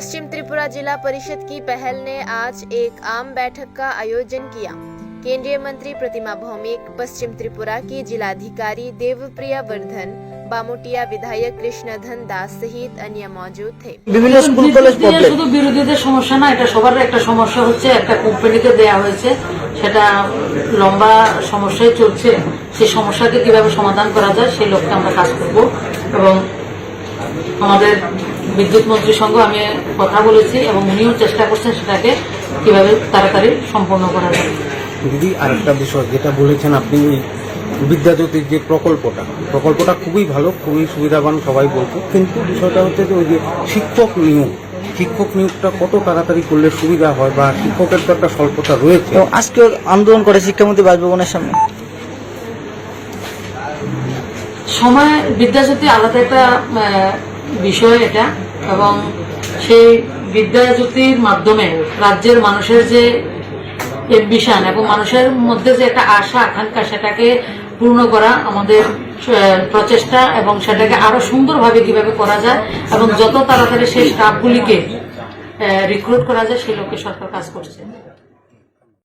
पश्चिम त्रिपुरा जिला परिषद की पहल ने आज एक आम बैठक का आयोजन किया। केंद्रीय मंत्री प्रतिमा भौमिक, पश्चिम त्रिपुरा की जिलाधिकारी देवप्रिया वर्धन, बामोटिया विधायक कृष्णधन दास सहित अन्य मौजूद थे। বিভিন্ন স্কুল কলেজ প্রবলেম শুধু বিরোধীদের সমস্যা না, এটা সবার একটা সমস্যা হচ্ছে। একটা কোম্পানিকে দেয়া হয়েছে, সেটা লম্বা সমস্যায় চলছে। সেই সমস্যাকে কিভাবে সমাধান করা যায় সেই লক্ষ্যে আমরা কাজ করব এবং আমাদের বিদ্যুৎ মন্ত্রীর সঙ্গে আমি কথা বলেছি এবং উনিও চেষ্টা করছেন সেটাকে কিভাবে তাড়াতাড়ি সম্পন্ন করা যায়। দিদি আরেকটা বিষয় যেটা বলেছেন আপনি, বিদ্যাজ্যোতির যে প্রকল্পটা খুবই ভালো, খুবই সুবিধাবান সবাই বলতো, কিন্তু বিষয়টা হচ্ছে যে ওই যে শিক্ষক নিয়োগটা কত তাড়াতাড়ি করলে সুবিধা হয়, বা শিক্ষকের তো একটা স্বল্পতা রয়েছে। আজকে আন্দোলন করে শিক্ষামন্ত্রী বাসভবনের সামনে সময় বিদ্যাজ্যোতি আলাদা একটা বিষয় এটা, এবং সেই বিদ্যাজ্যোতির মাধ্যমে রাজ্যের মানুষের যে এম্বিশন এবং মানুষের মধ্যে যে একটা আশা আকাঙ্ক্ষা সেটাকে পূর্ণ করা আমাদের প্রচেষ্টা, এবং সেটাকে আরো সুন্দরভাবে কিভাবে করা যায় এবং যত তাড়াতাড়ি সেই স্টাফগুলিকে রিক্রুট করা যায় সেই লক্ষ্যে সরকার কাজ করছে।